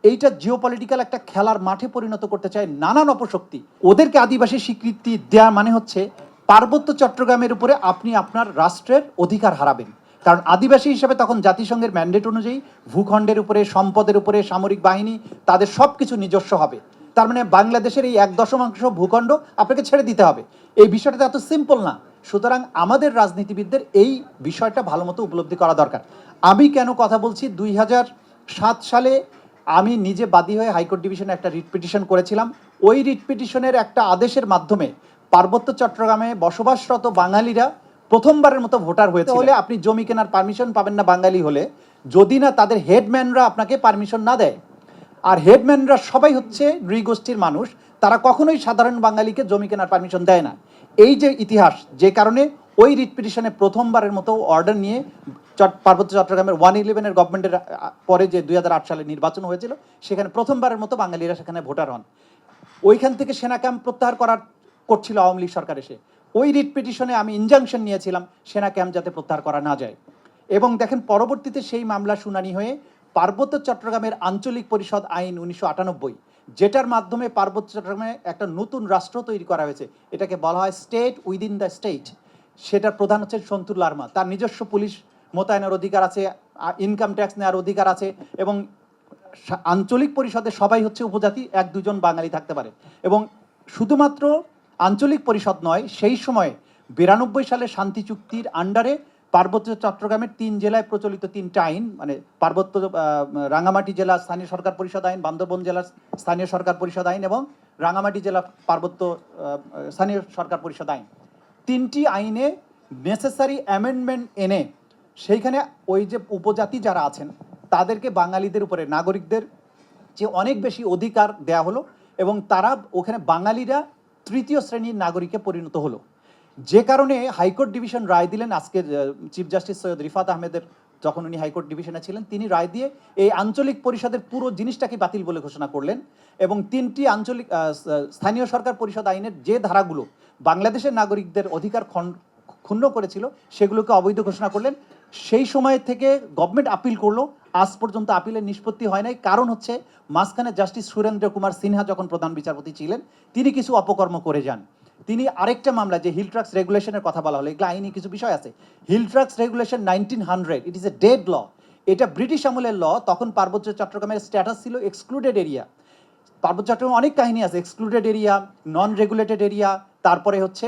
এইটা জিওপলিটিক্যাল একটা খেলার মাঠে পরিণত করতে চায় নানান অপশক্তি। ওদেরকে আদিবাসী স্বীকৃতি দেওয়া মানে হচ্ছে পার্বত্য চট্টগ্রামের উপরে আপনি আপনার রাষ্ট্রের অধিকার হারাবেন। কারণ আদিবাসী হিসেবে তখন জাতিসংঘের ম্যান্ডেট অনুযায়ী ভূখণ্ডের উপরে, সম্পদের উপরে, সামরিক বাহিনী তাদের সব কিছু নিজস্ব হবে। তার মানে বাংলাদেশের এই 1/10 ভূখণ্ড আপনাকে ছেড়ে দিতে হবে। এই বিষয়টা এত সিম্পল না। সুতরাং আমাদের রাজনীতিবিদদের এই বিষয়টা ভালো মতো উপলব্ধি করা দরকার। আমি কেন কথা বলছি, 2007 সালে আমি নিজে বাদী হয়ে হাইকোর্ট ডিভিশনে একটা রিট পিটিশন করেছিলাম। ওই রিট পিটিশনের একটা আদেশের মাধ্যমে পার্বত্য চট্টগ্রামে বসবাসরত বাঙালিরা প্রথমবারের মতো ভোটার হয়েছে। হলে আপনি জমি কেনার পারমিশন পাবেন না বাঙালি হলে, যদি না তাদের হেডম্যানরা আপনাকে পারমিশন না দেয়। আর হেডম্যানরা সবাই হচ্ছে নৃগোষ্ঠীর মানুষ, তারা কখনোই সাধারণ বাঙালিকে জমি কেনার পারমিশন দেয় না। এই যে ইতিহাস, যে কারণে ওই রিট পিটিশনে প্রথমবারের মতো অর্ডার নিয়ে পার্বত্য চট্টগ্রামের 111-এর গভর্নমেন্টের পরে যে 2008 সালে নির্বাচন হয়েছিল, সেখানে প্রথমবারের মতো বাঙালিরা সেখানে ভোটার হন। ওইখান থেকে সেনা ক্যাম্প প্রত্যাহার করছিল আওয়ামী লীগ সরকার এসে। ওই রিট পিটিশনে আমি ইনজাংশন নিয়েছিলাম সেনা ক্যাম্প যাতে প্রত্যাহার করা না যায়। এবং দেখেন পরবর্তীতে সেই মামলা শুনানি হয়ে পার্বত্য চট্টগ্রামের আঞ্চলিক পরিষদ আইন 1998, যেটার মাধ্যমে পার্বত্য চট্টগ্রামে একটা নতুন রাষ্ট্র তৈরি করা হয়েছে, এটাকে বলা হয় স্টেট উইদিন দ্য স্টেট। সেটার প্রধান হচ্ছে সন্তুর লারমা। তার নিজস্ব পুলিশ মোতায়েনের অধিকার আছে, ইনকাম ট্যাক্স নেওয়ার অধিকার আছে, এবং আঞ্চলিক পরিষদে সবাই হচ্ছে উপজাতি, 1-2 জন বাঙালি থাকতে পারে। এবং শুধুমাত্র আঞ্চলিক পরিষদ নয়, সেই সময় 92 সালে শান্তি চুক্তির আন্ডারে পার্বত্য চট্টগ্রামের 3 জেলায় প্রচলিত 3টা আইন, মানে পার্বত্য রাঙামাটি জেলা স্থানীয় সরকার পরিষদ আইন, বান্দরবন জেলার স্থানীয় সরকার পরিষদ আইন এবং রাঙামাটি জেলা পার্বত্য স্থানীয় সরকার পরিষদ আইন, 3টি আইনে নেসেসারি অ্যামেন্ডমেন্ট এনে সেইখানে ওই যে উপজাতি যারা আছেন তাদেরকে বাঙালিদের উপরে, নাগরিকদের যে অনেক বেশি অধিকার দেয়া হলো, এবং তারা ওখানে বাঙালিরা 3য় শ্রেণীর নাগরিকে পরিণত হলো। যে কারণে হাইকোর্ট ডিভিশন রায় দিলেন, আজকে চিফ জাস্টিস সৈয়দ রিফাত আহমেদের, যখন উনি হাইকোর্ট ডিভিশনে ছিলেন, তিনি রায় দিয়ে এই আঞ্চলিক পরিষদের পুরো জিনিসটাকে বাতিল বলে ঘোষণা করলেন। এবং 3টি আঞ্চলিক স্থানীয় সরকার পরিষদ আইনের যে ধারাগুলো বাংলাদেশের নাগরিকদের অধিকার ক্ষুণ্ণ করেছিল সেগুলোকে অবৈধ ঘোষণা করলেন। সেই সময় থেকে গভর্নমেন্ট আপিল করলো, আজ পর্যন্ত আপিলের নিষ্পত্তি হয় নাই। কারণ হচ্ছে মাঝখানে জাস্টিস সুরেন্দ্র কুমার সিনহা যখন প্রধান বিচারপতি ছিলেন, তিনি কিছু অপকর্ম করে যান। তিনি আরেকটা মামলা, যে হিল ট্রাক্স রেগুলেশনের কথা বলা হলো, এগুলো আইনি কিছু বিষয় আছে। Hill tracts regulation 1900, it is a dead law. এটা ব্রিটিশ আমলের ল। তখন পার্বত্য চট্টগ্রামের স্ট্যাটাস ছিল এক্সক্লুডেড এরিয়া। পার্বত্য চট্টগ্রামে অনেক কাহিনী আছে, এক্সক্লুডেড এরিয়া, নন রেগুলেটেড এরিয়া, তারপরে হচ্ছে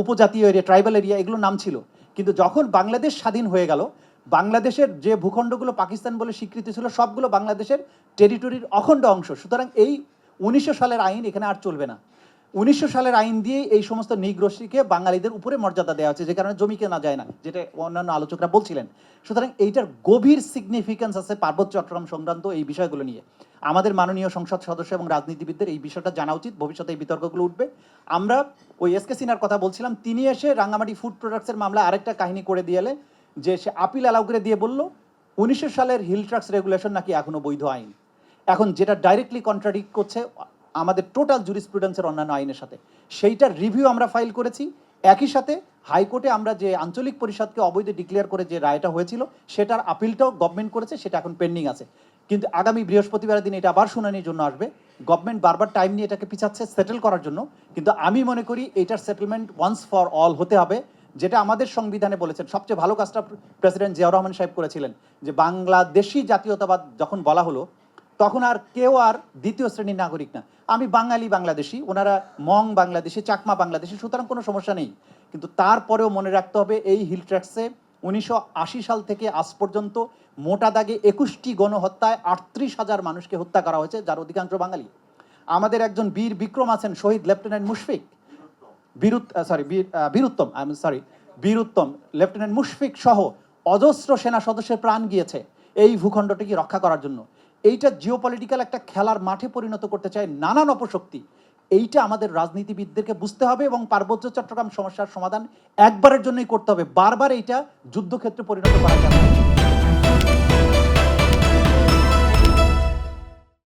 উপজাতীয় এরিয়া, ট্রাইবাল এরিয়া, এগুলো নাম ছিল। কিন্তু যখন বাংলাদেশ স্বাধীন হয়ে গেল, বাংলাদেশের যে ভূখণ্ডগুলো পাকিস্তান বলে স্বীকৃতি ছিল সবগুলো বাংলাদেশের টেরিটরির অখণ্ড অংশ। সুতরাং এই 1900 সালের আইন এখানে আর চলবে না। 1900 সালের আইন দিয়ে এই সমস্ত নৃগোষ্ঠীকে বাঙালিদের উপরে মর্যাদা দেওয়া হচ্ছে, যে কারণে জমি কেনা যায় না, যেটা অন্যান্য আলোচকরা বলছিলেন। সুতরাং এইটার গভীর সিগনিফিকেন্স আছে পার্বত্য চট্টগ্রাম সংক্রান্ত এই বিষয়গুলো নিয়ে। আমাদের মাননীয় সংসদ সদস্য এবং রাজনীতিবিদদের এই বিষয়টা জানা উচিত। ভবিষ্যতে এই বিতর্কগুলো উঠবে। আমরা ওই এসকে সিনহার কথা বলছিলাম, তিনি এসে রাঙামাটি ফুড প্রোডাক্টসের মামলা আরেকটা কাহিনী করে দিয়েলে, যে সে আপিল অ্যালাউ করে দিয়ে বলল 1900 সালের হিল ট্রাক্স রেগুলেশন নাকি এখনো বৈধ আইন। এখন যেটা ডাইরেক্টলি কন্ট্রাডিক্ট করছে আমাদের টোটাল জুরিসপ্রুডেন্সের অন্যান্য আইনের সাথে। সেইটার রিভিউ আমরা ফাইল করেছি। একই সাথে হাইকোর্টে আমরা যে আঞ্চলিক পরিষদকে অবৈধ ডিক্লেয়ার করে যে রায়টা হয়েছিল, সেটার আপিলটাও গভর্নমেন্ট করেছে, সেটা এখন পেন্ডিং আছে। কিন্তু আগামী বৃহস্পতিবার দিন এটা আবার শুনানির জন্য আসবে। গভর্নমেন্ট বারবার টাইম নিয়ে এটাকে পিছাচ্ছে সেটেল করার জন্য। কিন্তু আমি মনে করি এটার সেটেলমেন্ট ওয়ান্স ফর অল হতে হবে, যেটা আমাদের সংবিধানে বলেছেন। সবচেয়ে ভালো কাজটা প্রেসিডেন্ট জিয়াউর রহমান সাহেব করেছিলেন, যে বাংলাদেশি জাতীয়তাবাদ যখন বলা হলো, তখন আর কেউ আর দ্বিতীয় শ্রেণীর নাগরিক না। আমি বাঙালি বাংলাদেশি, ওনারা মং বাংলাদেশি, চাকমা বাংলাদেশি, সুতরাং কোনো সমস্যা নেই। কিন্তু তারপরেও মনে রাখতে হবে, এই হিল ট্র্যাক্সে 1980 সাল থেকে আজ পর্যন্ত মোটা দাগে 21টি গণহত্যায় 38,000 মানুষকে হত্যা করা হয়েছে, যার অধিকাংশ বাঙালি। আমাদের একজন বীর বিক্রম আছেন, শহীদ লেফটেন্যান্ট মুশফিক, বীরুত্তম লেফটেন্যান্ট মুশফিক সহ অজস্র সেনা সদস্যের প্রাণ গিয়েছে এই ভূখণ্ডটিকে রক্ষা করার জন্য। এইটা জিওপলিটিক্যাল একটা খেলার মাঠে পরিণত করতে চায় নানান অপশক্তি। এইটা আমাদের রাজনীতিবিদদেরকে বুঝতে হবে, এবং পার্বত্য চট্টগ্রাম সমস্যার সমাধান একবারের জন্যই করতে হবে। বারবার এইটা যুদ্ধক্ষেত্রে পরিণত করা যাবে না।